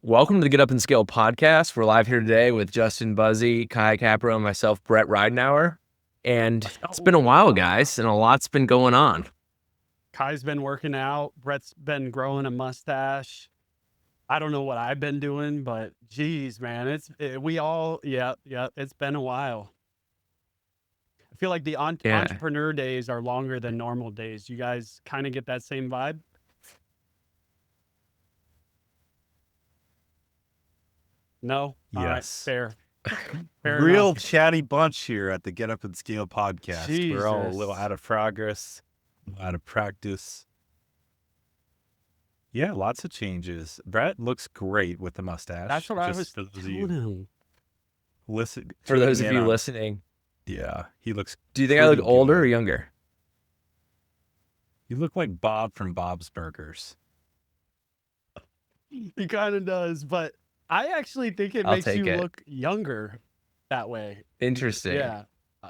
Welcome to the Get Up and Scale podcast. We're live here today with Justin Buzzy, Kai Capro, and myself, Brett Ridenauer. And it's been a while, guys, and a lot's been going on. Kai's been working out. Brett's been growing a mustache. I don't know what I've been doing, but geez, man, it's been a while. I feel like the Yeah. entrepreneur days are longer than normal days. You guys kind of get that same vibe? No? All right, Yes. fair. Fair Real enough. chatty bunch here at the Get Up and Scale podcast. We're all a little Jesus. out of progress, a little out of practice. Yeah, lots of changes. Brett looks great with the mustache. That's what I Just was for those of telling you him. For those of tuning you in listening, yeah, he looks. do you think I look pretty older good. or younger? You look like Bob from Bob's Burgers. He kind of does, but I actually think it I'll makes take you it. look younger that way. Interesting. Yeah,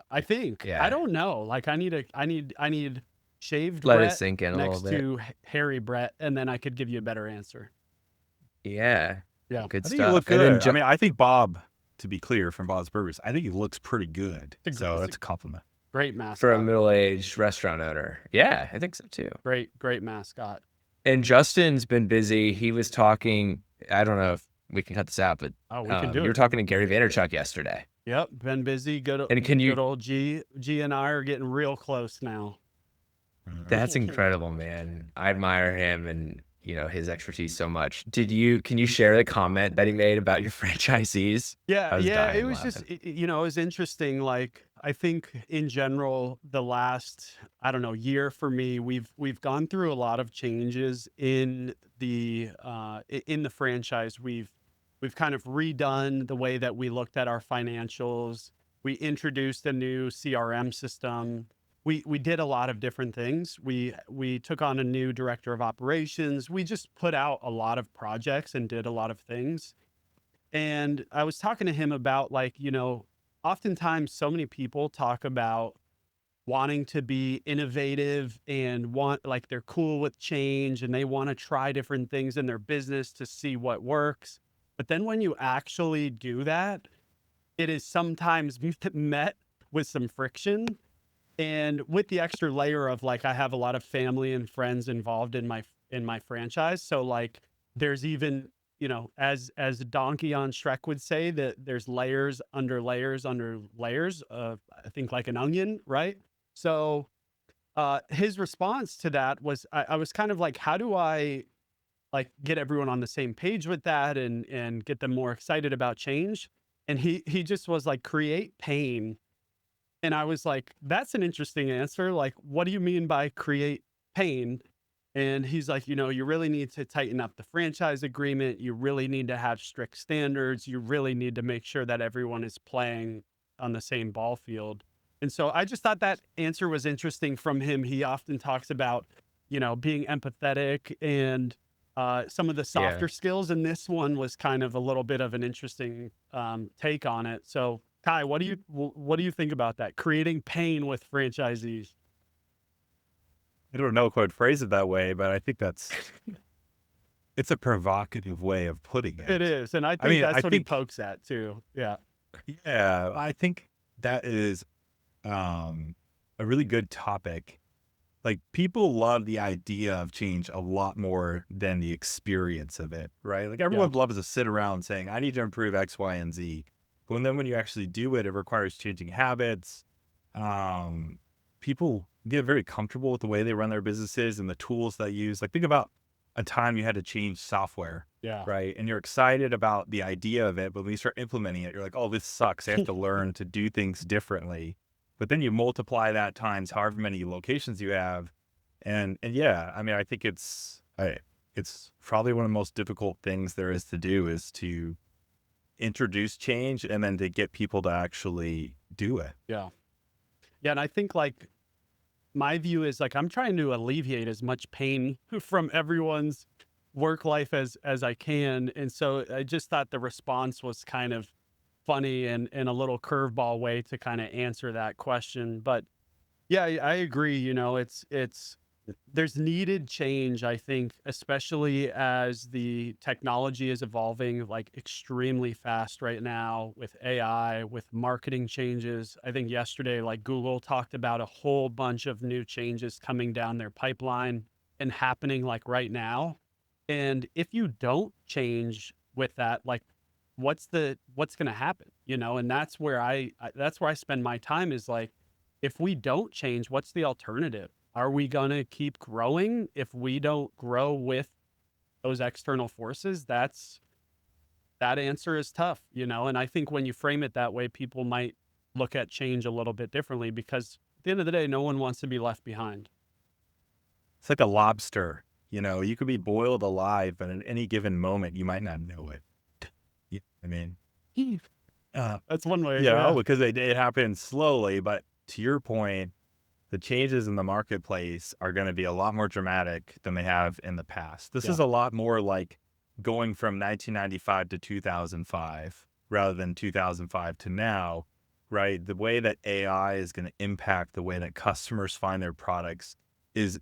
I think. Yeah. I don't know. Like, I need shaved Let it Brett sink in a little next bit. to hairy Brett, and then I could give you a better answer. Yeah. Yeah. Good I think stuff. you look And then good. I mean, I think Bob, to be clear, from Bob's Burgers, I think he looks pretty good. It's a- So it's that's a compliment. Great mascot. for a middle-aged restaurant owner. Yeah, I think so too. Great mascot. And Justin's been busy. He was talking, I don't know if we can cut this out, but Oh, we can do you were it. talking to Gary Vaynerchuk yesterday. Yep, been busy. Good old G and I are getting real close now. That's incredible, man. I admire him and his expertise so much. Can you share the comment that he made about your franchisees? Yeah, dying it was laughing. just, it was interesting. Like, I think in general, the last, I don't know, year for me, we've gone through a lot of changes in the franchise. We've kind of redone the way that we looked at our financials. We introduced a new CRM system. We did a lot of different things. We took on a new director of operations. We just put out a lot of projects and did a lot of things. And I was talking to him about, like, oftentimes so many people talk about wanting to be innovative and like, they're cool with change and they want to try different things in their business to see what works. But then when you actually do that, it is sometimes met with some friction. And with the extra layer of, like, I have a lot of family and friends involved in my franchise. So, like, there's even, as Donkey on Shrek would say, that there's layers under layers under layers of, I think, like an onion, right? So his response to that was, I was kind of like, how do I, like, get everyone on the same page with that and get them more excited about change? And he just was like, create pain. And I was like, that's an interesting answer. Like, what do you mean by create pain? And he's like, you really need to tighten up the franchise agreement. You really need to have strict standards. You really need to make sure that everyone is playing on the same ball field. And so I just thought that answer was interesting from him. He often talks about, being empathetic and some of the softer skills. And this one was kind of a little bit of an interesting take on it. So, Kai, what do you think about that? Creating pain with franchisees. I don't know if I would phrase it that way, but I think it's a provocative way of putting it. It is. And I think that's what he pokes at too. Yeah. Yeah, I think that is a really good topic. Like, people love the idea of change a lot more than the experience of it, right? Like, everyone loves to sit around saying, I need to improve X, Y, and Z. But then when you actually do it, it requires changing habits. People get very comfortable with the way they run their businesses and the tools they use. Like, think about a time you had to change software, right? And you're excited about the idea of it, but when you start implementing it, you're like, oh, this sucks. I have to learn to do things differently. But then you multiply that times however many locations you have. And yeah, I mean, I think it's probably one of the most difficult things there is to do, is to introduce change and then to get people to actually do it. Yeah. And I think, like, my view is, like, I'm trying to alleviate as much pain from everyone's work life as I can. And so I just thought the response was kind of funny and a little curveball way to kind of answer that question. But yeah, I agree. It's there's needed change, I think, especially as the technology is evolving like extremely fast right now with AI, with marketing changes. I think yesterday, like Google talked about a whole bunch of new changes coming down their pipeline and happening like right now. And if you don't change with that, like what's going to happen, and that's where I spend my time is like, if we don't change, what's the alternative? Are we going to keep growing if we don't grow with those external forces? That answer is tough, and I think when you frame it that way, people might look at change a little bit differently, because at the end of the day, no one wants to be left behind. It's like a lobster, you could be boiled alive, but at any given moment, you might not know it. I mean, That's one way. because it happens slowly, but to your point, the changes in the marketplace are going to be a lot more dramatic than they have in the past. This is a lot more like going from 1995 to 2005 rather than 2005 to now, right? The way that AI is going to impact the way that customers find their products is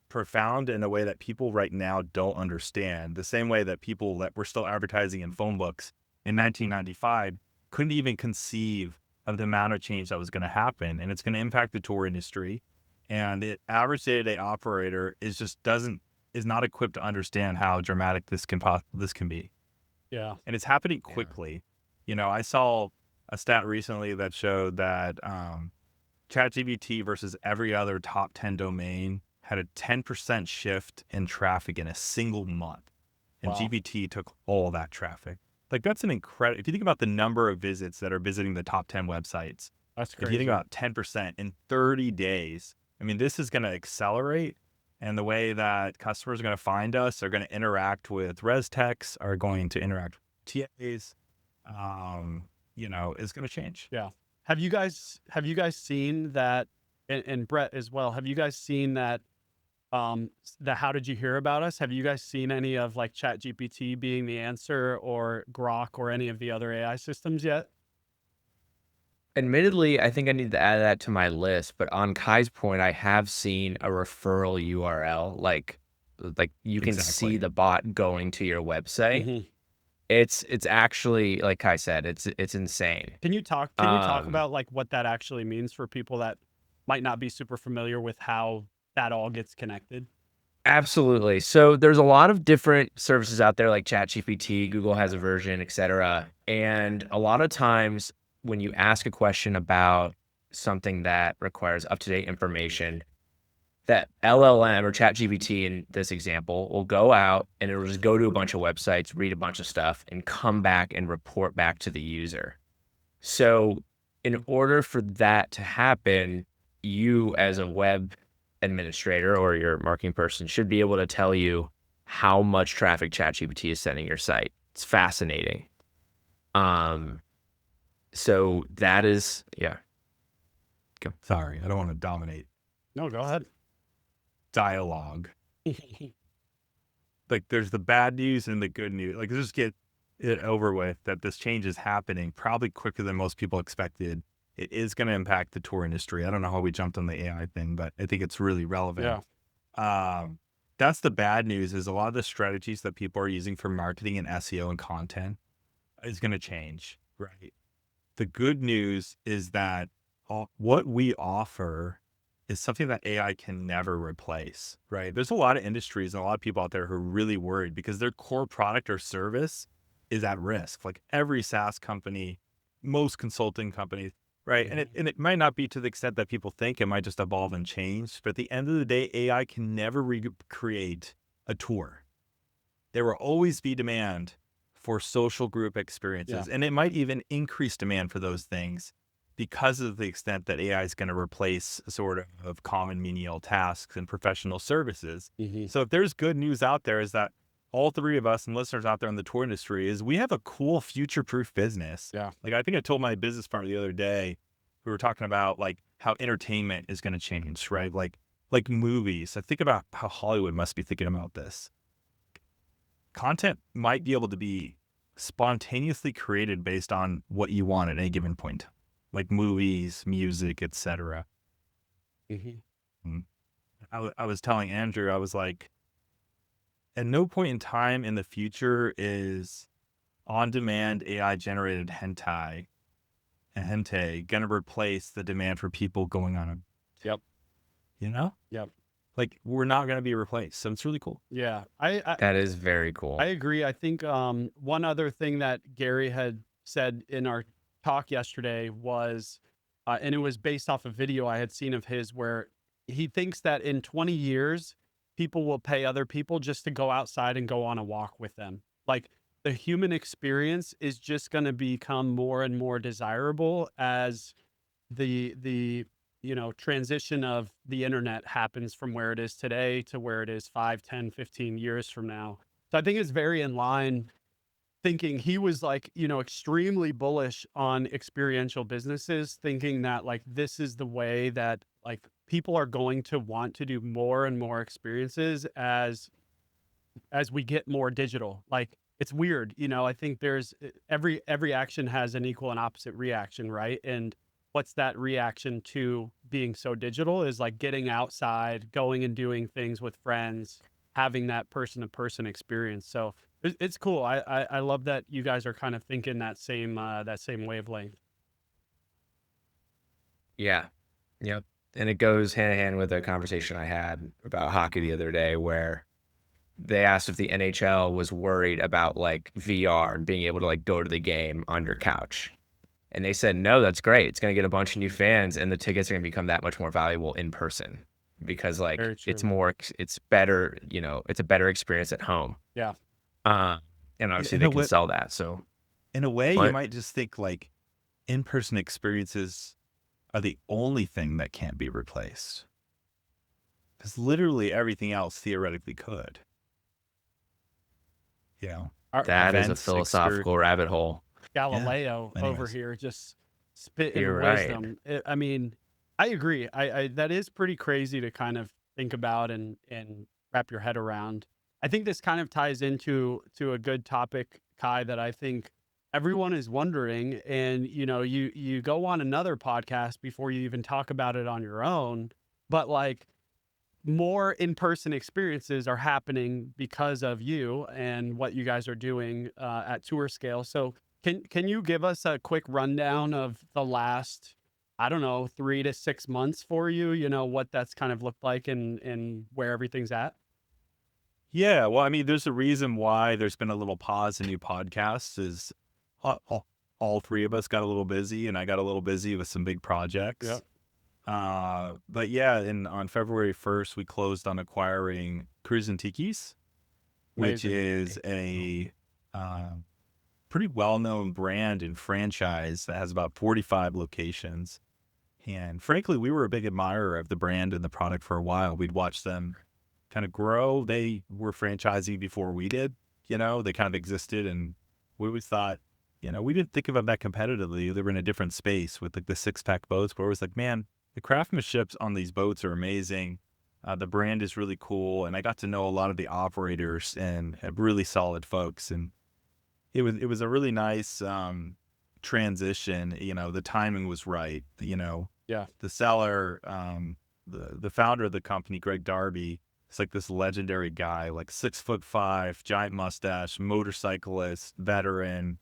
profound in a way that people right now don't understand. The same way that people that were still advertising in phone books in 1995 couldn't even conceive of the amount of change that was going to happen, and it's going to impact the tour industry. And the average day-to-day operator is not equipped to understand how dramatic this can be. Yeah, and it's happening quickly. I saw a stat recently that showed that ChatGPT versus every other top 10 domain had a 10% shift in traffic in a single month, and Wow. GPT took all that traffic. Like, that's an incredible, if you think about the number of visits that are visiting the top 10 websites, That's if crazy. you think about 10% in 30 days, I mean, this is going to accelerate. And the way that customers are going to find us, are going to interact with res techs, are going to interact with TAs, is going to change. Yeah. Have you guys seen that, and Brett as well, have you guys seen that, the how did you hear about us? Have you guys seen any of like ChatGPT being the answer, or Grok, or any of the other AI systems yet? Admittedly, I think I need to add that to my list, but on Kai's point, I have seen a referral URL, like you can see Exactly. the bot going to your website. Mhm. It's actually, like Kai said, it's insane. Can you talk about like what that actually means for people that might not be super familiar with how that all gets connected? Absolutely. So there's a lot of different services out there like ChatGPT, Google has a version, et cetera. And a lot of times when you ask a question about something that requires up-to-date information, that LLM or ChatGPT in this example will go out and it'll just go to a bunch of websites, read a bunch of stuff, and come back and report back to the user. So in order for that to happen, you as a web administrator or your marketing person should be able to tell you how much traffic ChatGPT is sending your site. It's fascinating. So that is, yeah. Go. Sorry, I don't want to dominate No, go ahead. dialogue. Like, there's the bad news and the good news. Like, just get it over with that this change is happening probably quicker than most people expected. It is going to impact the tour industry. I don't know how we jumped on the AI thing, but I think it's really relevant. That's the bad news, is a lot of the strategies that people are using for marketing and SEO and content is going to change, right? The good news is that what we offer is something that AI can never replace, right? There's a lot of industries and a lot of people out there who are really worried because their core product or service is at risk. Like every SaaS company, most consulting companies, right? And it might not be to the extent that people think. It might just evolve and change. But at the end of the day, AI can never recreate a tour. There will always be demand for social group experiences, and it might even increase demand for those things because of the extent that AI is going to replace sort of common menial tasks and professional services. So if there's good news out there, is that all three of us and listeners out there in the tour industry is we have a cool future-proof business. Yeah. Like, I think I told my business partner the other day, we were talking about like how entertainment is going to change, right? Like movies. I think about how Hollywood must be thinking about this. Content might be able to be spontaneously created based on what you want at any given point, like movies, music, etc. I was telling Andrew, I was like, at no point in time in the future is on-demand AI-generated hentai gonna replace the demand for people going on a, Yep. you know? Yep. Like, we're not gonna be replaced. So it's really cool. Yeah. That is very I cool. agree. I think one other thing that Gary had said in our talk yesterday was, and it was based off a video I had seen of his, where he thinks that in 20 years, people will pay other people just to go outside and go on a walk with them. Like, the human experience is just going to become more and more desirable as the transition of the internet happens from where it is today to where it is 5, 10, 15 years from now. So I think it's very in line thinking. He was like, extremely bullish on experiential businesses, thinking that like this is the way that like people are going to want to do more and more experiences as we get more digital. Like, it's weird, I think there's every action has an equal and opposite reaction, right? And what's that reaction to being so digital is like getting outside, going and doing things with friends, having that person to person experience. So it's cool. I love that you guys are kind of thinking that same wavelength. Yeah. Yep. And it goes hand in hand with a conversation I had about hockey the other day where they asked if the NHL was worried about like VR and being able to like go to the game on your couch. And they said, no, that's great. It's going to get a bunch of new fans and the tickets are going to become that much more valuable in person because like Very it's true. it's better, it's a better experience at home. Yeah. And obviously In they a can way, sell that. So you what? might just think like in-person experiences are the only thing that can't be replaced. Because literally everything else theoretically could. That is a Events, philosophical rabbit hole. yeah. Galileo over Anyways, here just spitting You're right. wisdom. I mean, I agree. I that is pretty crazy to kind of think about and wrap your head around. I think this kind of ties into a good topic, Kai, that I think everyone is wondering. And you go on another podcast before you even talk about it on your own, but like more in-person experiences are happening because of you and what you guys are doing at TourScale. So can you give us a quick rundown of the last, I don't know, 3 to 6 months for you? What that's kind of looked like and where everything's at. yeah. Well, I mean, there's a reason why there's been a little pause in new podcasts. Is all three of us got a little busy, and I got a little busy with some big Yeah, projects. But yeah, on February 1st, we closed on acquiring Cruisin Tikis, which amazing. is a pretty well-known brand and franchise that has about 45 locations. And frankly, we were a big admirer of the brand and the product for a while. We'd watch them kind of grow. They were franchising before we did, they kind of existed. And we always thought, we didn't think of them that competitively. They were in a different space with like the 6-pack boats, but it was like, man, the craftsmanship on these boats are amazing. The brand is really cool. And I got to know a lot of the operators and have really solid folks. And it was a really nice transition. The timing was right. Yeah, The seller, the founder of the company, Greg Darby, is like this legendary guy, like 6'5", giant mustache, motorcyclist, veteran.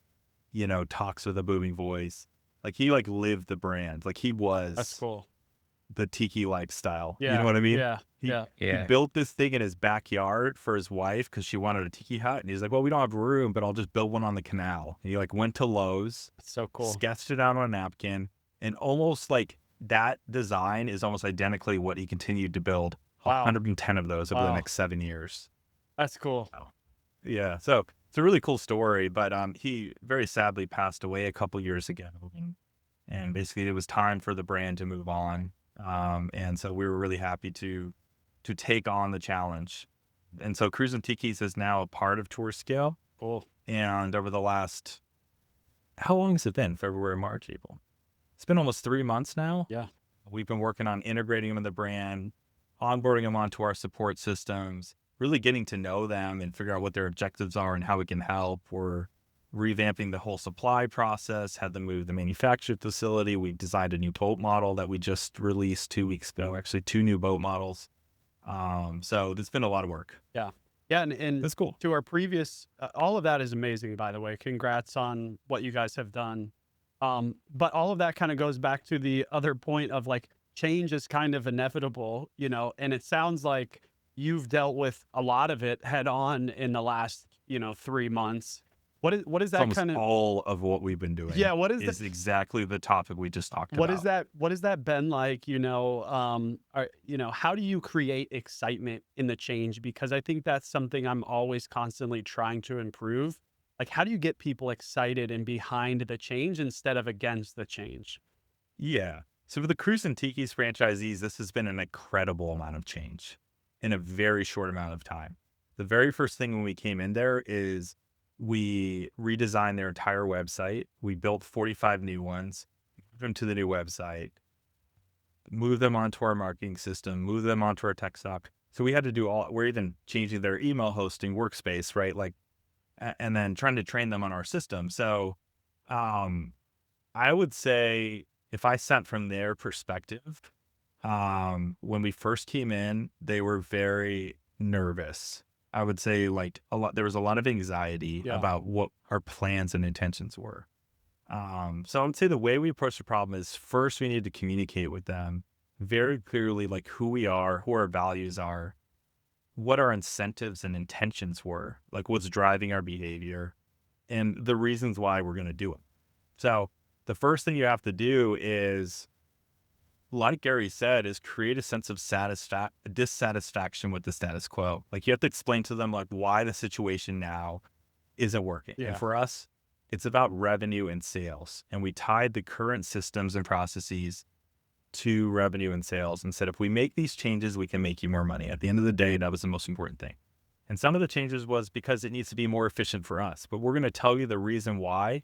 Talks with a booming voice. Like he like lived the brand. Like he that's was cool. the tiki lifestyle. You know Yeah, what I mean? yeah, He yeah. he Yeah. built this thing in his backyard for his wife because she wanted a tiki hut, and he's like, "Well, we don't have room, but I'll just build one on the canal." And he like went to Lowe's, That's so cool. sketched it out on a napkin, and almost like that design is almost identically what he continued to build. Wow. 110 of those over the Wow. next 7 years. That's cool. Yeah, so it's a really cool story, but he very sadly passed away a couple years ago, and basically it was time for the brand to move on. And so we were really happy to take on the challenge. And so Cruisin Tikis is now a part of TourScale. Cool. And over the last, how long has it been? February, March, April. It's been almost 3 months now. Yeah. We've been working on integrating them in the brand, onboarding them onto our support systems, really getting to know them and figure out what their objectives are and how we can help. We're revamping the whole supply process, had them move the manufacturing facility. We designed a new boat model that we just released 2 weeks ago, actually 2 new boat models. So there's been a lot of work. Yeah. Yeah. And That's cool. to our previous, all of that is amazing, by the way. Congrats on what you guys have done. But all of that kind of goes back to the other point of like change is kind of inevitable, and it sounds like you've dealt with a lot of it head on in the last, 3 months. What is It's that almost kind of, all of what we've been doing yeah, what is that? is exactly the topic we just talked What is about. that? What has that been like? How do you create excitement in the change? Because I think that's something I'm always constantly trying to improve. Like, how do you get people excited and behind the change instead of against the change? Yeah. So for the Cruisin Tikis franchisees, this has been an incredible amount of change in a very short amount of time. The very first thing when we came in there is we redesigned their entire website. We built 45 new ones, moved them to the new website, move them onto our marketing system, move them onto our tech stack. So we had to do we're even changing their email hosting workspace, right? Like, and then trying to train them on our system. So, I would say if I sat from their perspective, when we first came in, they were very nervous. I would say like there was a lot of anxiety Yeah. about what our plans and intentions were. So I would say the way we approach the problem is first we need to communicate with them very clearly, like who we are, who our values are, what our incentives and intentions were, like what's driving our behavior, and the reasons why we're going to do it. So the first thing you have to do is, like Gary said, is create a sense of dissatisfaction with the status quo. Like you have to explain to them like why the situation now isn't working. Yeah. And for us, it's about revenue and sales. And we tied the current systems and processes to revenue and sales and said, if we make these changes, we can make you more money. At the end of the day, that was the most important thing. And some of the changes was because it needs to be more efficient for us. But we're going to tell you the reason why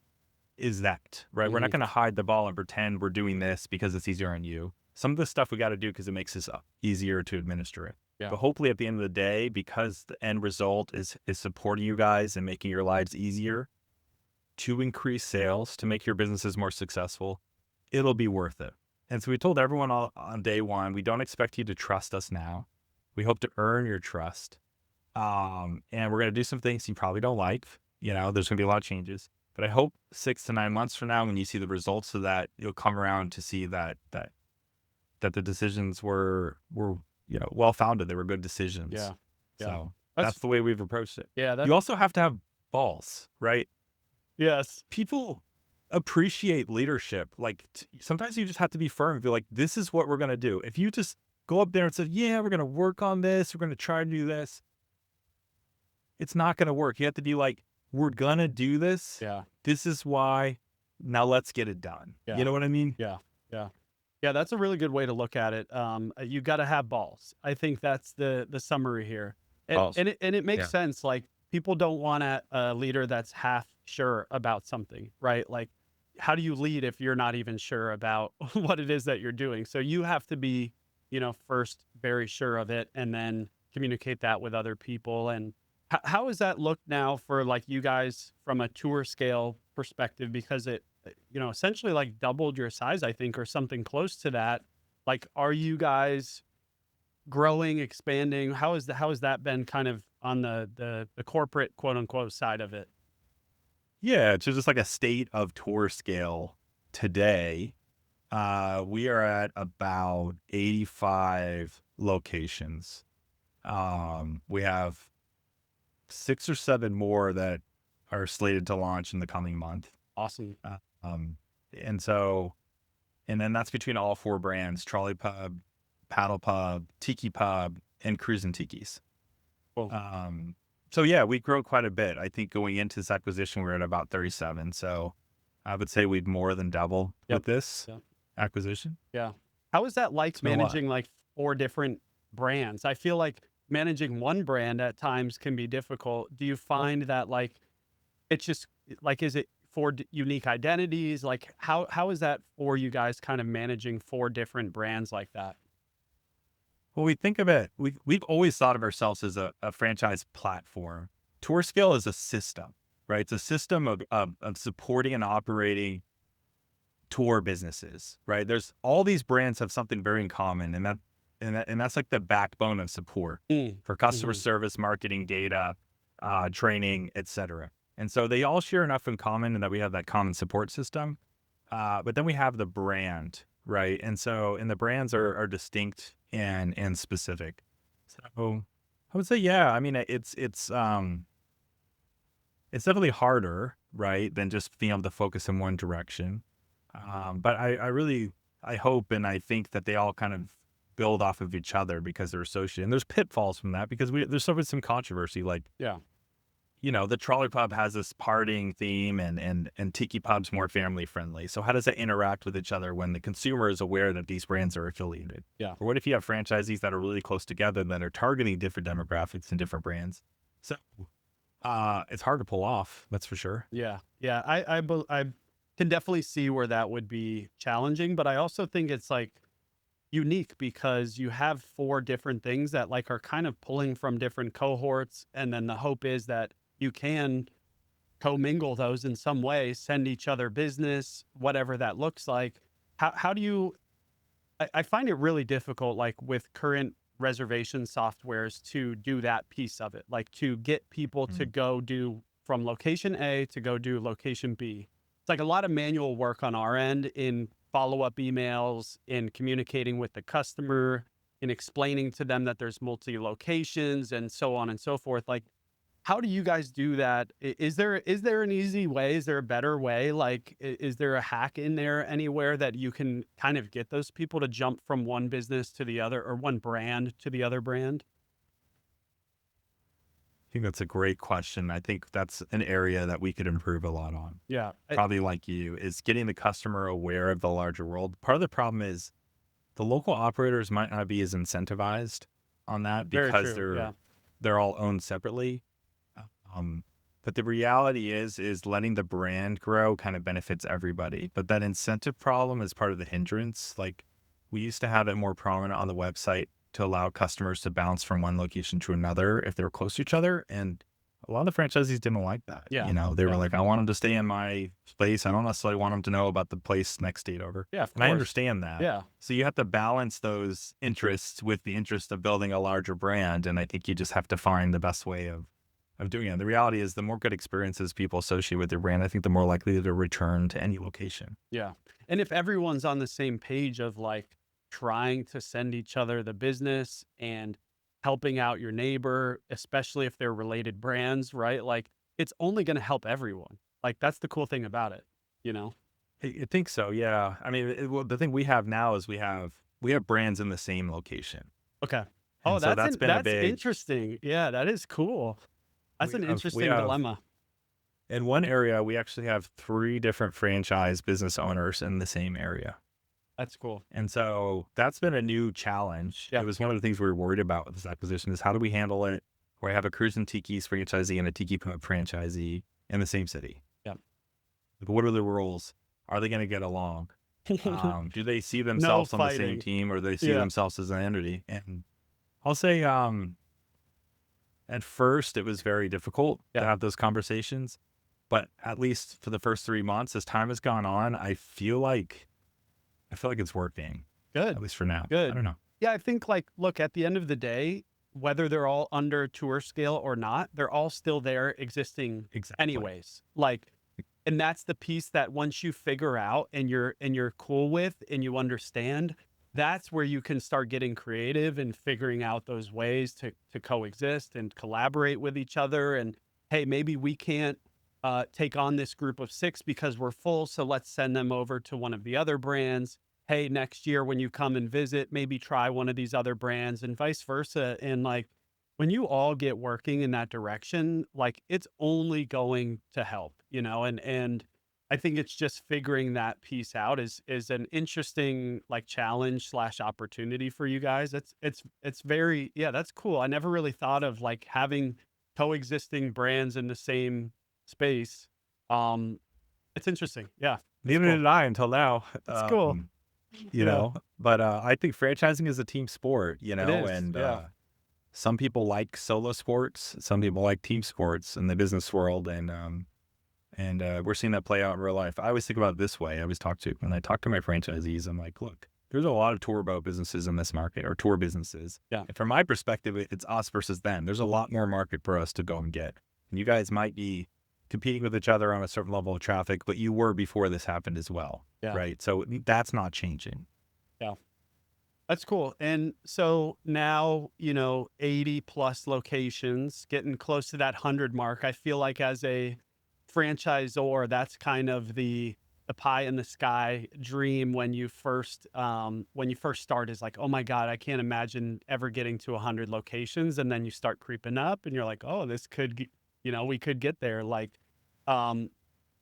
is that, right? We're not going to hide the ball and pretend we're doing this because it's easier on you. Some of the stuff we got to do because it makes us easier to administer it. Yeah. But hopefully at the end of the day, because the end result is supporting you guys and making your lives easier to increase sales, to make your businesses more successful, it'll be worth it. And so we told everyone on day one, we don't expect you to trust us now. We hope to earn your trust. And we're going to do some things you probably don't like. There's going to be a lot of changes. But I hope 6 to 9 months from now, when you see the results of that, you'll come around to see that the decisions were well-founded. They were good decisions. Yeah. So that's the way we've approached it. Yeah. You also have to have balls, right? Yes. People appreciate leadership. Like sometimes you just have to be firm and be like, this is what we're going to do. If you just go up there and say, yeah, we're going to work on this, we're going to try to do this, it's not going to work. You have to be like, we're going to do this. Yeah. This is why. Now let's get it done. Yeah. You know what I mean? Yeah. Yeah, that's a really good way to look at it. You got to have balls. I think that's the summary here. Balls. And it makes Yeah. sense. Like people don't want a leader that's half sure about something, right? Like how do you lead if you're not even sure about what it is that you're doing? So you have to be, first very sure of it and then communicate that with other people. And how does that look now for like you guys from a TourScale perspective? Because it, essentially like doubled your size, I think, or something close to that. Like, are you guys growing, expanding? How has that been kind of on the corporate quote unquote side of it? Yeah. So just like a state of TourScale today, we are at about 85 locations. We have 6 or 7 more that are slated to launch in the coming month. Awesome. And then that's between all 4 brands: Trolley Pub, Paddle Pub, Tiki Pub, and Cruisin Tikis. Cool. So yeah, we grow quite a bit. I think going into this acquisition, we're at about 37. So I would say we've more than doubled with this acquisition. Yeah. How is that like been a lot. managing like 4 different brands? I feel like managing one brand at times can be difficult. Do you find that like, it's just like, is it 4 unique identities? Like how is that for you guys kind of managing 4 different brands like that? Well, we think of it, we've always thought of ourselves as a franchise platform. TourScale is a system, right? It's a system of supporting and operating tour businesses, right? There's all these brands have something very in common, and that and that's like the backbone of support for customer service, marketing, data, training, etc. And so they all share enough in common, and that we have that common support system. But then we have the brand, right? And the brands are distinct and specific. So I would say, yeah, I mean, it's definitely harder, right, than just being able to focus in one direction. But I hope and I think that they all kind of build off of each other because they're associated. And there's pitfalls from that because there's always some controversy. Like, the trolley pub has this partying theme and tiki pub's more family friendly. So how does that interact with each other when the consumer is aware that these brands are affiliated? Yeah. Or what if you have franchisees that are really close together that are targeting different demographics and different brands? So it's hard to pull off, that's for sure. Yeah. I can definitely see where that would be challenging, but I also think it's like unique because you have 4 different things that like are kind of pulling from different cohorts. And then the hope is that you can commingle those in some way, send each other business, whatever that looks like. How do you, I find it really difficult, like with current reservation softwares, to do that piece of it, like to get people to go do from location A to go do location B. It's like a lot of manual work on our end in follow-up emails, in communicating with the customer, in explaining to them that there's multi-locations and so on and so forth. Like, how do you guys do that? Is there an easy way? Is there a better way? Like, is there a hack in there anywhere that you can kind of get those people to jump from one business to the other, or one brand to the other brand? I think that's a great question. I think that's an area that we could improve a lot on. Yeah. Probably like you, is getting the customer aware of the larger world. Part of the problem is the local operators might not be as incentivized on that because they're all owned separately. But the reality is letting the brand grow kind of benefits everybody. But that incentive problem is part of the hindrance. Like, we used to have it more prominent on the website to allow customers to bounce from one location to another if they were close to each other. And a lot of the franchisees didn't like that. Yeah. They were like, I want them to stay in my place. I don't necessarily want them to know about the place next state over. Yeah, of and I course. understand that. Yeah. So you have to balance those interests with the interest of building a larger brand. And I think you just have to find the best way of doing it. The reality is the more good experiences people associate with their brand, I think the more likely to return to any location. Yeah. And if everyone's on the same page of like trying to send each other the business and helping out your neighbor, especially if they're related brands, right? Like, it's only going to help everyone. Like, that's the cool thing about it, I think so. Yeah. I mean, the thing we have now is we have brands in the same location. Okay. And so that's interesting. Yeah, that is cool. That's an interesting dilemma. In one area, we actually have 3 different franchise business owners in the same area. That's cool. And so that's been a new challenge. Yeah. It was one of the things we were worried about with this acquisition is how do we handle it where I have a Cruisin Tikis franchisee and a Tiki Pub franchisee in the same city? Yeah. Like, what are the rules? Are they going to get along? Do they see themselves on the same team, or do they see themselves as an entity? And I'll say, at first, it was very difficult to have those conversations, but at least for the first 3 months, as time has gone on, I feel like it's working. Good. At least for now. Good. I don't know. Yeah, I think, like, look, at the end of the day, whether they're all under TourScale or not, they're all still there existing anyways. Like, and that's the piece that once you figure out and you're cool with and you understand, that's where you can start getting creative and figuring out those ways to coexist and collaborate with each other. And hey, maybe we can't take on this group of 6 because we're full, so let's send them over to one of the other brands. Hey, next year when you come and visit, maybe try one of these other brands, and vice versa. And like, when you all get working in that direction, like, it's only going to help, and I think it's just figuring that piece out is an interesting, like, challenge / opportunity for you guys. It's very, that's cool. I never really thought of like having coexisting brands in the same space. It's interesting. Yeah. Neither did I until now. It's cool. But I think franchising is a team sport, It is, and some people like solo sports, some people like team sports in the business world, and we're seeing that play out in real life. I always think about it this way. When I talk to my franchisees, I'm like, look, there's a lot of tour boat businesses in this market, or tour businesses. Yeah. And from my perspective, it's us versus them. There's a lot more market for us to go and get. And you guys might be competing with each other on a certain level of traffic, but you were before this happened as well. Yeah. Right. So that's not changing. Yeah. That's cool. And so now, 80 plus locations, getting close to that 100 mark. I feel like as a franchisor, that's kind of the pie in the sky dream when you first start, is like, oh my God, I can't imagine ever getting to 100 locations. And then you start creeping up and you're like, oh, this could, we could get there. Like,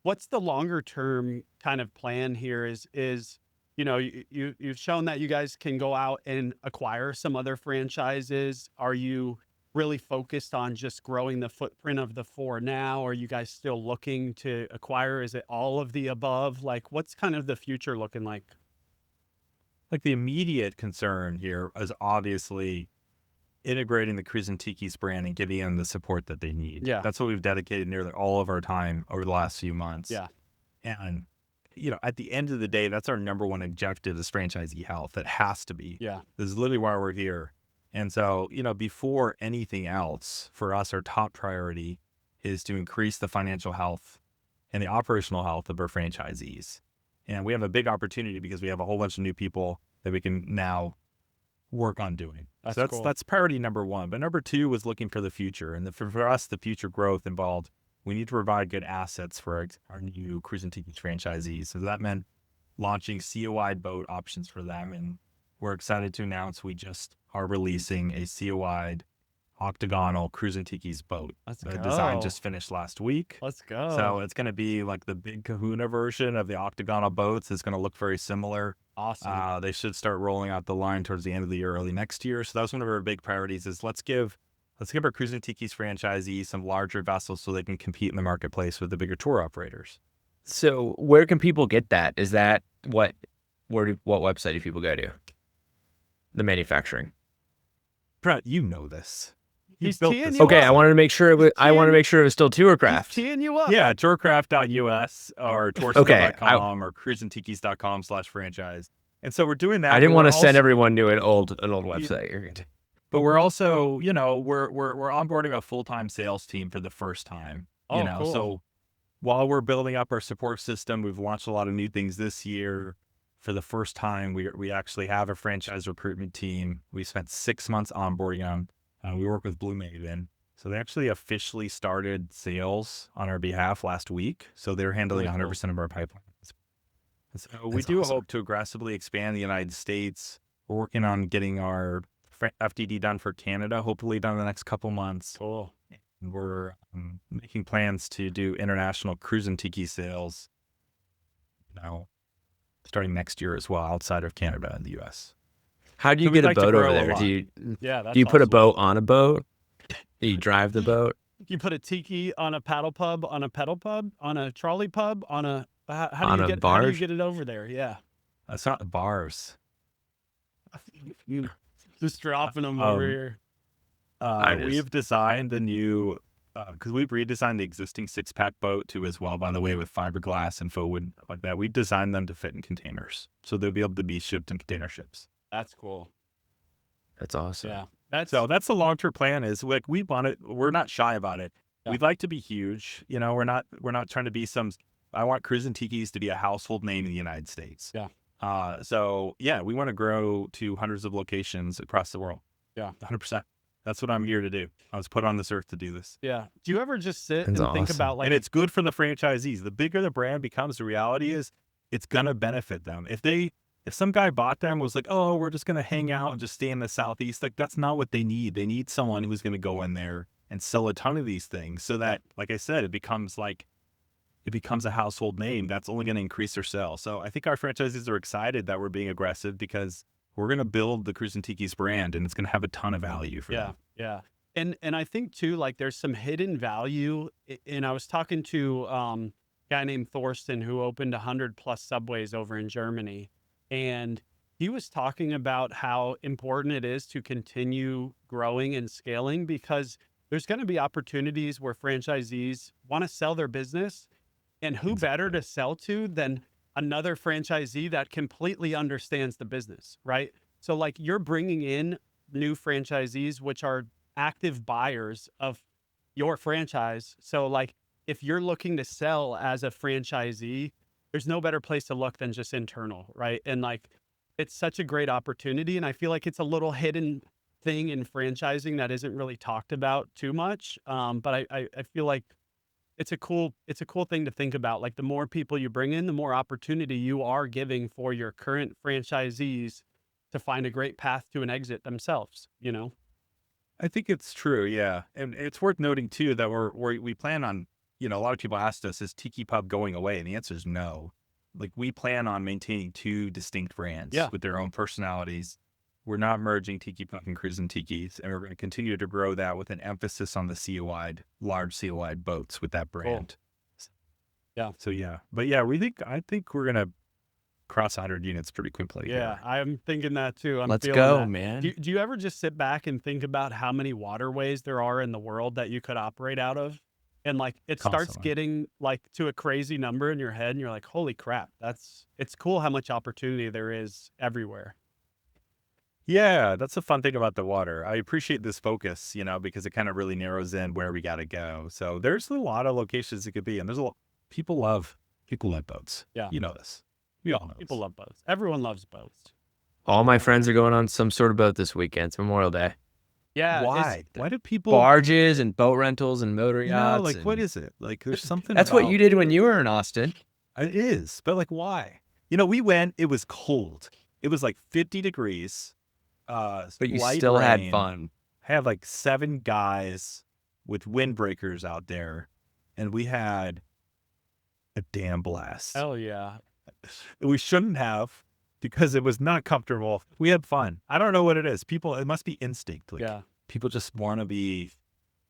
what's the longer term kind of plan here? Is you've shown that you guys can go out and acquire some other franchises. Are you really focused on just growing the footprint of the 4 now? Are you guys still looking to acquire? Is it all of the above? Like, what's kind of the future looking like? Like, the immediate concern here is obviously integrating the Cruisin Tikis brand and giving them the support that they need. Yeah. That's what we've dedicated nearly all of our time over the last few months. Yeah. And, at the end of the day, that's our number one objective, is franchisee health. It has to be. Yeah. This is literally why we're here. And so, before anything else, for us, our top priority is to increase the financial health and the operational health of our franchisees. And we have a big opportunity because we have a whole bunch of new people that we can now work on doing. That's cool. That's priority number one. But number two was looking for the future. And for us, the future growth involved, we need to provide good assets for our new Cruisin Tikis franchisees. So that meant launching COI boat options for them. And we're excited to announce we just are releasing a COI octagonal Cruisin Tikis boat. The design just finished last week. Let's go. So it's going to be like the big kahuna version of the octagonal boats. It's going to look very similar. Awesome. They should start rolling out the line towards the end of the year, early next year. So that was one of our big priorities, is let's give our Cruisin Tikis franchisees some larger vessels so they can compete in the marketplace with the bigger tour operators. So where can people get that? Is that what website do people go to? The manufacturing. Brett, you know this. He's built teeing this. you Okay, up. I wanted to make sure it was. I want to make sure it was still He's Tourcraft. teeing you up. Yeah, tourcraft.us or TourScale.com or cruisintikis.com/franchise. And so we're doing that. I didn't but want we're to send also- everyone to an old website. But we're also, we're onboarding a full-time sales team for the first time. Oh, cool. So while we're building up our support system, we've launched a lot of new things this year. For the first time, we actually have a franchise recruitment team. We spent 6 months onboarding them. We work with Blue Maven. So they actually officially started sales on our behalf last week. So they're handling Really cool. 100% of our pipeline. So we do hope to aggressively expand the United States. We're working on getting our FDD done for Canada, hopefully done in the next couple months. Cool. And we're making plans to do international Cruisin Tikis sales starting next year as well, outside of Canada and the U.S. How do you So we'd get a like to boat grow over a there? lot. Yeah. Do you put a awesome. boat on a boat? Do you drive the boat? You put a tiki on a paddle pub, on a pedal pub, on a trolley pub, on a how do On you a get barge? it over there? Yeah. That's not the bars. Just dropping them over here. We've designed the new, because we've redesigned the existing 6-pack boat too as well, by the way, with fiberglass and faux wood like that. We've designed them to fit in containers. So they'll be able to be shipped in container ships. That's cool. That's awesome. Yeah. So that's the long-term plan, is like, we're not shy about it. Yeah. We'd like to be huge. We're not trying to be I want Cruisin Tikis to be a household name in the United States. Yeah. So yeah, we want to grow to hundreds of locations across the world. Yeah. 100%. That's what I'm here to do. I was put on this earth to do this. Yeah. Do you ever just sit That's and think awesome. about, like, And it's good for the franchisees. The bigger the brand becomes, the reality is it's going to benefit them. If some guy bought them, was like, oh, we're just going to hang out and just stay in the Southeast, like, that's not what they need. They need someone who's going to go in there and sell a ton of these things, so that, like I said, it becomes a household name. That's only going to increase their sales. So I think our franchisees are excited that we're being aggressive, because we're going to build the Cruisin Tikis brand, and it's going to have a ton of value for them. Yeah. And I think too, like, there's some hidden value. And I was talking to a guy named Thorsten, who opened 100+ Subways over in Germany. And he was talking about how important it is to continue growing and scaling, because there's going to be opportunities where franchisees want to sell their business, and who better to sell to than another franchisee that completely understands the business, right? So like you're bringing in new franchisees, which are active buyers of your franchise. So like if you're looking to sell as a franchisee, there's no better place to look than just internal, right? And like it's such a great opportunity. And I feel like it's a little hidden thing in franchising that isn't really talked about too much. But I feel like it's a cool thing to think about. Like the more people you bring in, the more opportunity you are giving for your current franchisees to find a great path to an exit themselves, you know? I think it's true, yeah. And it's worth noting too that we plan on, a lot of people asked us, is Tiki Pub going away? And the answer is no. Like we plan on maintaining two distinct brands with their own personalities. We're not merging Tiki Pub and Cruisin Tikis, and we're going to continue to grow that with an emphasis on the large COI boats with that brand. Cool. Yeah. So yeah, but yeah, I think we're going to cross 100 units pretty quickly. Yeah, I'm thinking that too. Let's feeling go, that. man. Do you ever just sit back and think about how many waterways there are in the world that you could operate out of? And like it starts Constantly. getting like to a crazy number in your head and you're like, holy crap, it's cool how much opportunity there is everywhere. Yeah, that's the fun thing about the water. I appreciate this focus, because it kind of really narrows in where we got to go. So there's a lot of locations it could be, and there's a lot people love boats. Yeah. You know this. We all know People this. love boats. Everyone loves boats. All my friends are going on some sort of boat this weekend. It's Memorial Day. Yeah. Why? Why do people Barges and boat rentals and motor yachts. like what and- is it? Like there's something That's what about- you did when you were in Austin. It is, but like why? We went, it was cold. It was like 50 degrees. But you light still had rain. fun. I had like 7 guys with windbreakers out there, and we had a damn blast. Hell yeah. We shouldn't have, because it was not comfortable. We had fun. I don't know what it is. It must be instinct. Like, Yeah. people just want to be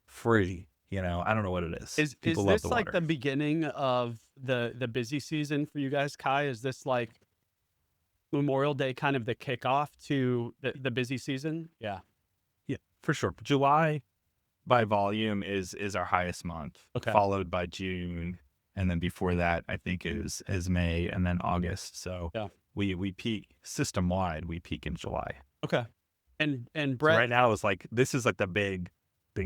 free. I don't know what it is. Is People love this the like water. the beginning of the busy season for you guys, Kai? Is this like Memorial Day kind of the kickoff to the busy season? Yeah. Yeah, for sure. July by volume is our highest month, followed by June. And then before that, I think is May, and then August. So yeah, we peak system wide. We peak in July. Okay. And So Brett, right now is like, this is like the big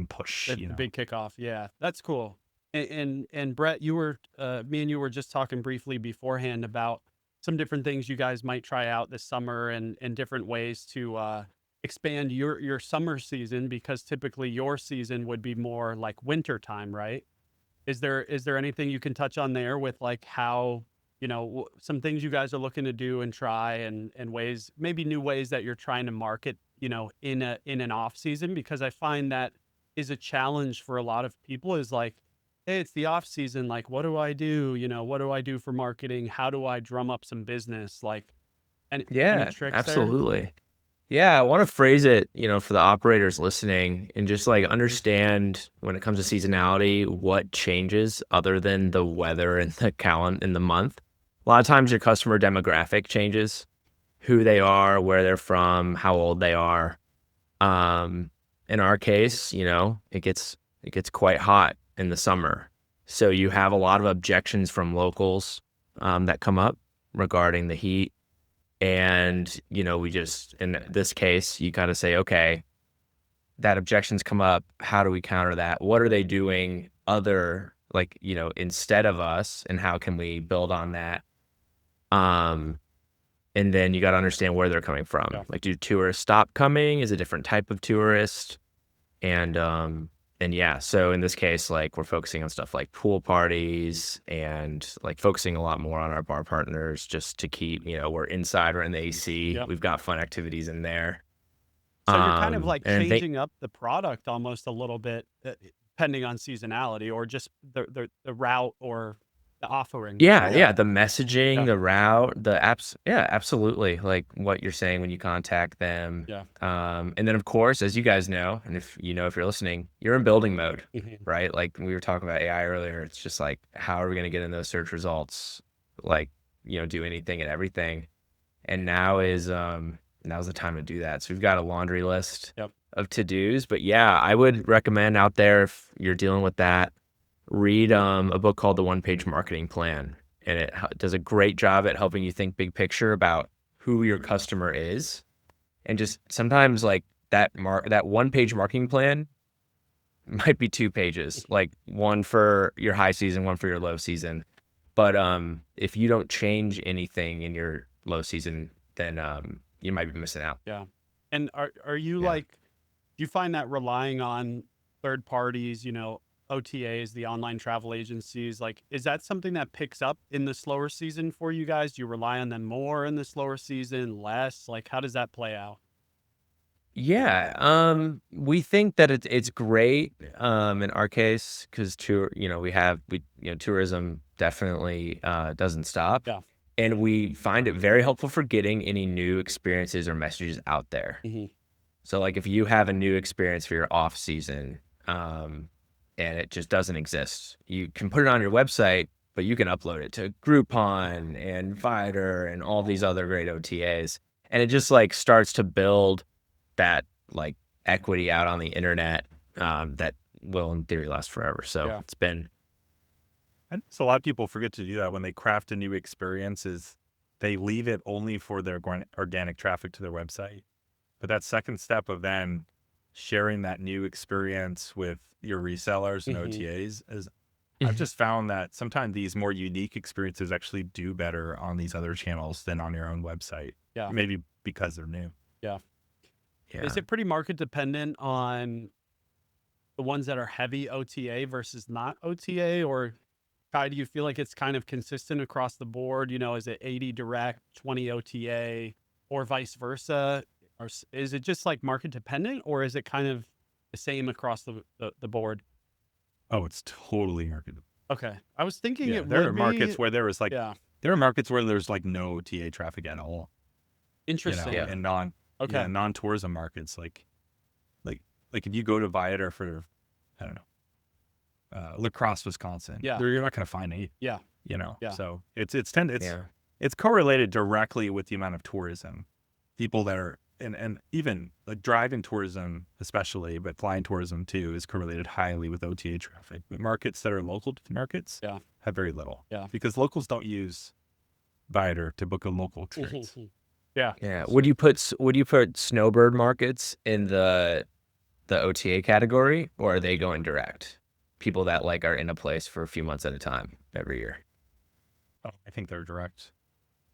push. the big kickoff. Yeah, that's cool. And Brett, you were me and you were just talking briefly beforehand about some different things you guys might try out this summer and different ways to expand your summer season, because typically your season would be more like winter time, right? Is there anything you can touch on there with like how, some things you guys are looking to do and try and ways, maybe new ways that you're trying to market, in an off season? Because I find that is a challenge for a lot of people, is like, hey, it's the off season. Like, what do I do? What do I do for marketing? How do I drum up some business? Like, any tricks there? Absolutely. Yeah, I want to phrase it, for the operators listening, and just like understand when it comes to seasonality, what changes other than the weather and the calendar in the month. A lot of times your customer demographic changes, who they are, where they're from, how old they are. In our case, it gets quite hot in the summer. So you have a lot of objections from locals that come up regarding the heat. And, we just, in this case, you kind of say, okay, that objections come up. How do we counter that? What are they doing instead of us? And how can we build on that? And then you got to understand where they're coming from. Yeah. Like, do tourists stop coming? Is a different type of tourist? And yeah, so in this case, like, we're focusing on stuff like pool parties and like focusing a lot more on our bar partners, just to keep, we're inside, we're in the AC. Yep. We've got fun activities in there. So you're kind of like and changing up the product almost a little bit, depending on seasonality, or just the route or the offering. Yeah, the messaging, Yeah. the route, the apps. Yeah, absolutely. Like what you're saying when you contact them. Yeah. And then of course, as you guys know, and if you're listening, you're in building mode, Mhm. right? Like we were talking about AI earlier. It's just like, how are we going to get in those search results? Like, do anything and everything. And now's the time to do that. So we've got a laundry list of to-dos. But yeah, I would recommend out there, if you're dealing with that, read a book called The One-Page Marketing Plan. and it does a great job at helping you think big picture about who your customer is. And just sometimes like that one page marketing plan might be 2 pages, like one for your high season, one for your low season. But if you don't change anything in your low season, then you might be missing out. Yeah. And are you Yeah. like, do you find that relying on third parties, OTAs, the online travel agencies, like, is that something that picks up in the slower season for you guys? Do you rely on them more in the slower season, less? Like, how does that play out? Yeah, we think that it's great in our case because tourism definitely doesn't stop, Yeah. and we find it very helpful for getting any new experiences or messages out there. Hmm. So like if you have a new experience for your off season, and it just doesn't exist, you can put it on your website, but you can upload it to Groupon and Viator and all these other great OTAs, and it just like starts to build that like equity out on the internet that will in theory last forever. So Yeah. it's been And so a lot of people forget to do that when they craft a new experience is they leave it only for their organic traffic to their website. But that second step of then sharing that new experience with your resellers and Hmm. OTAs is I've just found that sometimes these more unique experiences actually do better on these other channels than on your own website. Yeah. Maybe because they're new. Yeah. yeah. Is it pretty market dependent on the ones that are heavy OTA versus not OTA? Or Kai, do you feel like it's kind of consistent across the board? Is it 80 direct, 20 OTA, or vice versa? Or is it just like market dependent, or is it kind of the same across the board? Oh, it's totally market. Okay. I was thinking Yeah, it there are would be. markets where there is like Yeah. there are markets where there's like no OTA traffic at all. Interesting. Yeah. And Okay. non-tourism markets like if you go to Viator for I don't know La Crosse, Wisconsin, Yeah. you're not going to find any. Yeah. Yeah. So it's Yeah. it's correlated directly with the amount of tourism. People that are and even like drive-in tourism especially, but flying tourism too is correlated highly with OTA traffic. But markets that are local to the markets Yeah. have very little. Yeah. Because locals don't use Viator to book a local experience. Yeah. Yeah. Would you put snowbird markets in the OTA category, or are they going direct? People that like are in a place for a few months at a time every year. Oh, I think they're direct.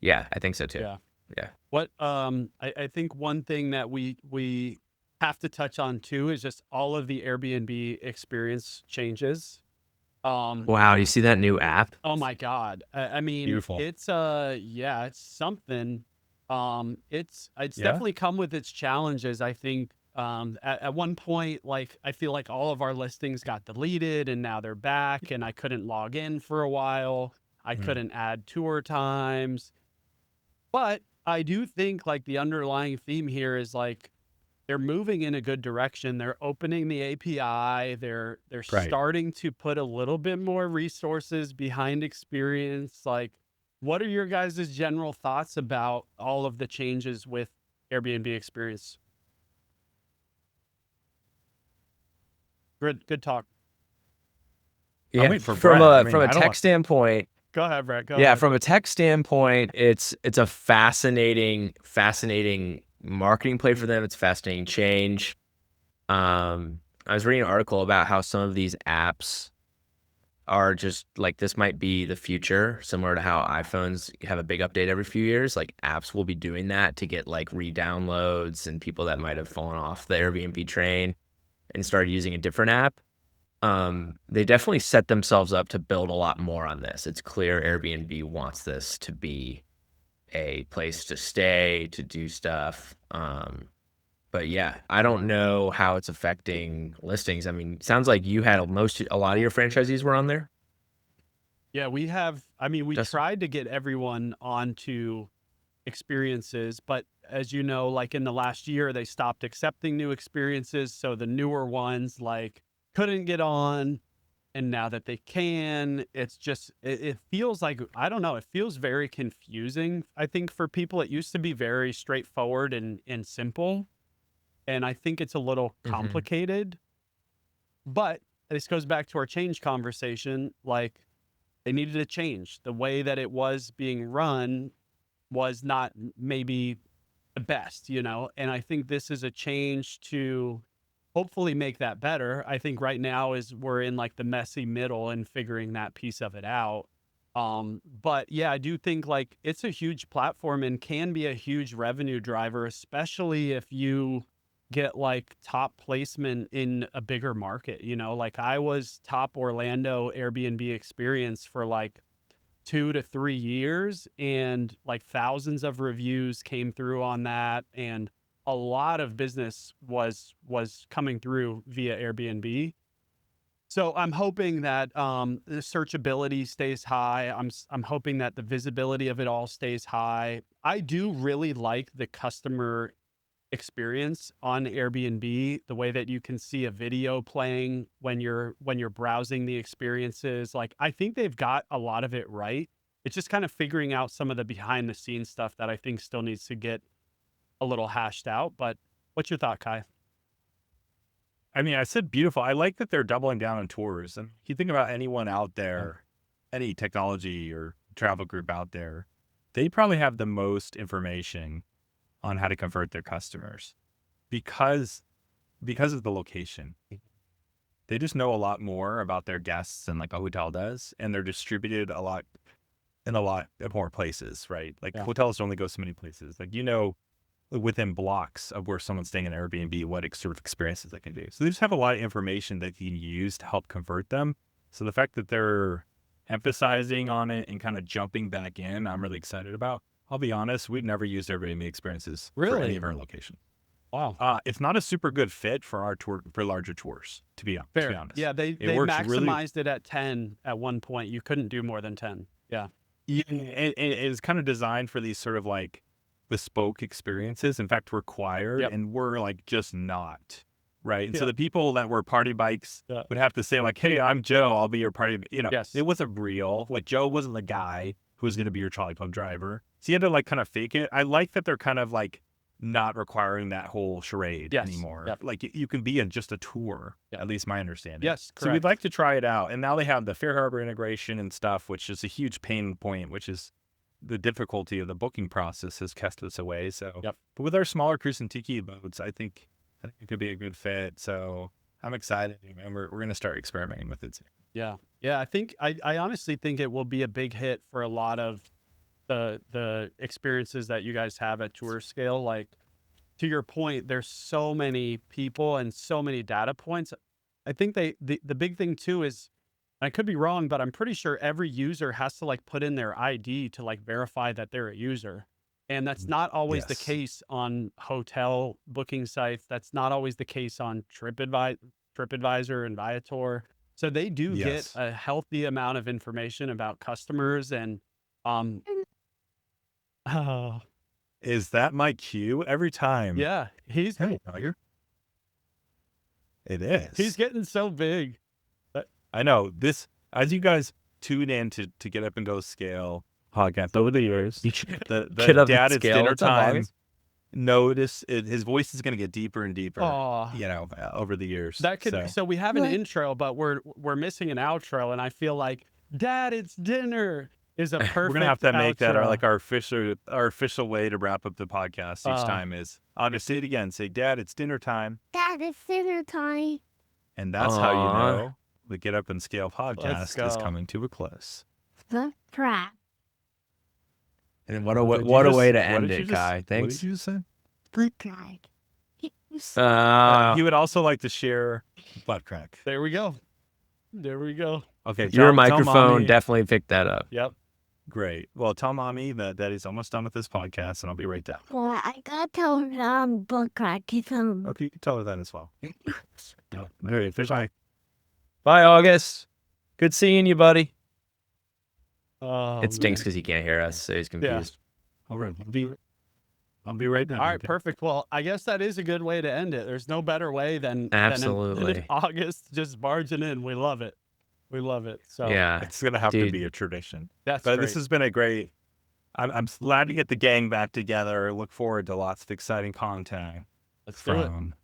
Yeah, I think so too. Yeah. Yeah. What I think one thing that we have to touch on too is just all of the Airbnb experience changes. Wow, you see that new app? Oh my God. I mean, Beautiful. it's it's something. It's Yeah? definitely come with its challenges. I think at one point, like I feel like all of our listings got deleted and now they're back, and I couldn't log in for a while. I Mm. couldn't add tour times. But I do think like the underlying theme here is like they're moving in a good direction. They're opening the API. They're Right. starting to put a little bit more resources behind experience. Like, what are your guys' general thoughts about all of the changes with Airbnb experience? Good talk. I'm Yeah. waiting for From Brett. I a mean, I don't tech want standpoint, Go ahead, Brett. Go yeah, ahead. from a tech standpoint, it's a fascinating marketing play for them. It's fascinating change. I was reading an article about how some of these apps are just like this might be the future, similar to how iPhones have a big update every few years. Like apps will be doing that to get like re-downloads and people that might have fallen off the Airbnb train and started using a different app. They definitely set themselves up to build a lot more on this. It's clear Airbnb wants this to be a place to stay, to do stuff. But yeah, I don't know how it's affecting listings. I mean, sounds like you had a lot of your franchisees were on there. Yeah, we have. I mean, we Justin? tried to get everyone onto experiences, but as you know, like in the last year, they stopped accepting new experiences. So the newer ones like couldn't get on. And now that they can, it's just, it feels like, I don't know, it feels very confusing. I think for people, it used to be very straightforward and simple. And I think it's a little complicated. But this goes back to our change conversation. Like, they needed to change. The way that it was being run was not maybe the best, and I think this is a change to hopefully make that better. I think right now is we're in like the messy middle and figuring that piece of it out. But yeah, I do think like it's a huge platform and can be a huge revenue driver, especially if you get like top placement in a bigger market. Like I was top Orlando Airbnb experience for like 2 to 3 years, and like thousands of reviews came through on that, and a lot of business was coming through via Airbnb. So I'm hoping that the searchability stays high. I'm hoping that the visibility of it all stays high. I do really like the customer experience on Airbnb, the way that you can see a video playing when you're browsing the experiences. Like I think they've got a lot of it right. It's just kind of figuring out some of the behind the scenes stuff that I think still needs to get a little hashed out. But what's your thought, Kai? I mean, I said beautiful. I like that they're doubling down on tours. And you think about anyone out there, any technology or travel group out there, they probably have the most information on how to convert their customers because of the location. They just know a lot more about their guests than like a hotel does, and they're distributed in a lot more places, right? Like hotels only go so many places. Like, within blocks of where someone's staying in Airbnb, what sort of experiences they can do. So they just have a lot of information that you can use to help convert them. So the fact that they're emphasizing on it and kind of jumping back in, I'm really excited about. I'll be honest, we've never used Airbnb experiences for any of our locations. Wow. It's not a super good fit for our tour, for larger tours, to be honest. Yeah, they maximized it at 10 at one point. You couldn't do more than 10. Yeah. And it's kind of designed for these sort of like bespoke experiences, in fact required, and we're like just not, right? And so the people that were party bikes would have to say like, hey, I'm Joe, I'll be your party, it wasn't real. Like Joe wasn't the guy who was going to be your trolley pump driver, so you had to like kind of fake it. I like that they're kind of like not requiring that whole charade anymore. Like you can be in just a tour, at least my understanding. Yes, correct. So we'd like to try it out, and now they have the Fair Harbor integration and stuff, which is a huge pain point, which is the difficulty of the booking process has kept us away. So, but with our smaller Cruisin Tikis boats, I think it could be a good fit. So I'm excited, and we're going to start experimenting with it soon. Yeah. I think I honestly think it will be a big hit for a lot of the experiences that you guys have at TourScale. Like to your point, there's so many people and so many data points. I think the big thing too is, I could be wrong, but I'm pretty sure every user has to like put in their ID to like verify that they're a user. And that's not always the case on hotel booking sites. That's not always the case on TripAdvisor and Viator. So they do get a healthy amount of information about customers. And is that my cue every time? Yeah, it is. He's getting so big. I know this, as you guys tune in to Get Up and Go Scale podcast over the years, the Dad, it's dinner time. Notice his voice is going to get deeper and deeper, over the years. So we have an intro, but we're missing an outro, and I feel like Dad, it's dinner is a perfect. We're gonna have to make that our official way to wrap up the podcast each time is. I'll just say it again. Say, Dad, it's dinner time. Dad, it's dinner time. And that's how you know the Get Up and Scale podcast is coming to a close. The crap. And what a way to end it, Kai. Thanks. What did you say? Good crack. He would also like to share butt crack. There we go. Okay, your microphone definitely picked that up. Yep. Great. Well, tell Mommy that he's almost done with this podcast, and I'll be right down. Well, I gotta tell her butt crack. Okay, you can tell her that as well. All right, fish eye. Bye, August. Good seeing you, buddy. It stinks man. because he can't hear us, so he's confused. All right, I'll be right down. All right, perfect. Well, I guess that is a good way to end it. There's no better way than Absolutely. August just barging in. We love it. So yeah, it's gonna have to be a tradition. But this has been a great. I'm glad to get the gang back together. Look forward to lots of exciting content Let's do it.